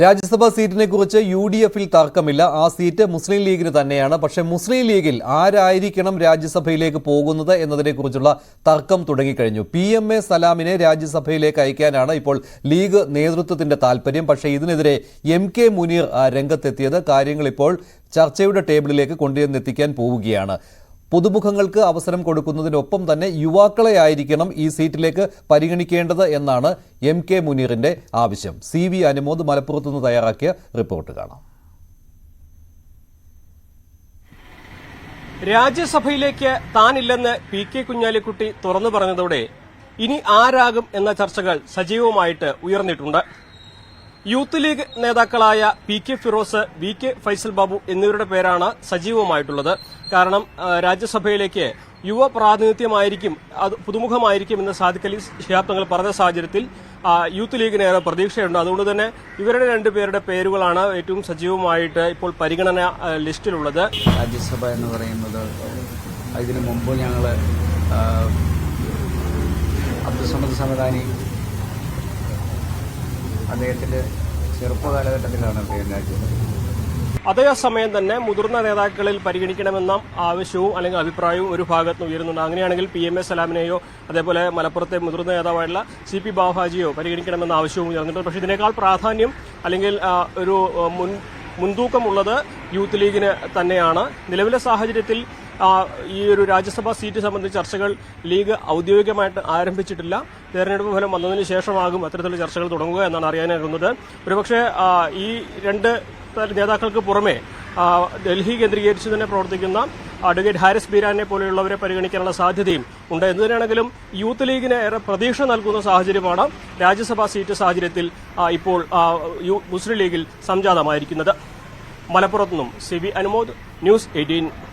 രാജ്യസഭാ സീറ്റിനെ കുറിച്ച് UDF-ൽ തർക്കമില്ല. ആ സീറ്റ് മുസ്ലിം ലീഗിന് തന്നെയാണ്. പക്ഷേ മുസ്ലിം ലീഗിൽ ആരായിരിക്കണം രാജ്യസഭയിലേക്ക് പോകുന്നത് എന്നതിനെക്കുറിച്ചുള്ള തർക്കം തുടങ്ങിക്കഴിഞ്ഞു. PMA സലാമിനെ രാജ്യസഭയിലേക്ക് അയക്കാനാണ് ഇപ്പോൾ ലീഗ് നേതൃത്വത്തിന്റെ താൽപര്യം. പക്ഷേ ഇതിനെതിരെ MK മുനീർ രംഗത്തെത്തിയത് കാര്യങ്ങൾ ഇപ്പോൾ ചർച്ചയുടെ ടേബിളിലേക്ക് കൊണ്ടുവന്നെത്തിക്കാൻ പോവുകയാണ്. പുതുമുഖങ്ങൾക്ക് അവസരം കൊടുക്കുന്നതിനൊപ്പം തന്നെ യുവാക്കളെ ആയിരിക്കണം ഈ സീറ്റിലേക്ക് പരിഗണിക്കേണ്ടത് എന്നാണ് MK മുനീറിന്റെ ആവശ്യം. CV അനുമോദ് മലപ്പുറത്തു നിന്ന് തയ്യാറാക്കിയ റിപ്പോർട്ട് കാണാം. രാജ്യസഭയിലേക്ക് താനില്ലെന്ന് PK കുഞ്ഞാലിക്കുട്ടി തുറന്നു പറഞ്ഞതോടെ ഇനി ആരാകും എന്ന ചർച്ചകൾ സജീവമായിട്ട് ഉയർന്നിട്ടുണ്ട്. യൂത്ത് ലീഗ് നേതാക്കളായ PK ഫിറോസ്, VK ഫൈസൽ ബാബു എന്നിവരുടെ പേരാണ് സജീവമായിട്ടുള്ളത്. കാരണം രാജ്യസഭയിലേക്ക് യുവ പ്രാതിനിധ്യമായിരിക്കും, അത് പുതുമുഖമായിരിക്കും എന്ന് സാദിഖ് അലി ശിഹാബ് തങ്ങൾ പറഞ്ഞ സാഹചര്യത്തിൽ യൂത്ത് ലീഗിനേറെ പ്രതീക്ഷയുണ്ട്. അതുകൊണ്ട് തന്നെ ഇവരുടെ രണ്ടുപേരുടെ പേരുകളാണ് ഏറ്റവും സജീവമായിട്ട് ഇപ്പോൾ പരിഗണന ലിസ്റ്റിലുള്ളത്. രാജ്യസഭ എന്ന് പറയുന്നത് ഇതിനു മുമ്പ് ഞങ്ങൾ അബ്ദുസമദ് സമദാനി അദ്ദേഹത്തിന്റെ ചെറുപ്പകാലഘട്ടത്തിലാണ് രാജ്യസഭ. അതേസമയം തന്നെ മുതിർന്ന നേതാക്കളിൽ പരിഗണിക്കണമെന്ന ആവശ്യവും അല്ലെങ്കിൽ അഭിപ്രായവും ഒരു ഭാഗത്ത് ഉയരുന്നുണ്ട്. അങ്ങനെയാണെങ്കിൽ PMA സലാമിനെയോ അതേപോലെ മലപ്പുറത്തെ മുതിർന്ന നേതാവായിട്ടുള്ള CP ബാവഹാജിയോ പരിഗണിക്കണമെന്ന ആവശ്യവും ഉയർന്നിട്ടുണ്ട്. പക്ഷേ ഇതിനേക്കാൾ പ്രാധാന്യം അല്ലെങ്കിൽ ഒരു മുൻതൂക്കമുള്ളത് യൂത്ത് ലീഗിന് തന്നെയാണ്. നിലവിലെ സാഹചര്യത്തിൽ ഈ ഒരു രാജ്യസഭാ സീറ്റ് സംബന്ധിച്ച ചർച്ചകൾ ലീഗ് ഔദ്യോഗികമായിട്ട് ആരംഭിച്ചിട്ടില്ല. തെരഞ്ഞെടുപ്പ് ഫലം വന്നതിന് ശേഷമാകും അത്തരത്തിലുള്ള ചർച്ചകൾ തുടങ്ങുക എന്നാണ് അറിയാനാകുന്നത്. ഒരുപക്ഷെ ഈ രണ്ട് നേതാക്കൾക്ക് പുറമെ ഡൽഹി കേന്ദ്രീകരിച്ച് തന്നെ പ്രവർത്തിക്കുന്ന അഡ്വക്കേറ്റ് ഹാരിസ് ബീരാനെ പോലെയുള്ളവരെ പരിഗണിക്കാനുള്ള സാധ്യതയും ഉണ്ട്. എന്തുതന്നെയാണെങ്കിലും യൂത്ത് ലീഗിന് ഏറെ പ്രതീക്ഷ നൽകുന്ന സാഹചര്യമാണ് രാജ്യസഭാ സീറ്റ് സാഹചര്യത്തിൽ ഇപ്പോൾ മുസ്ലിം ലീഗിൽ സംജാതമായിരിക്കുന്നത്. മലപ്പുറത്തുനിന്നും CV അനുമോദ്, News 18.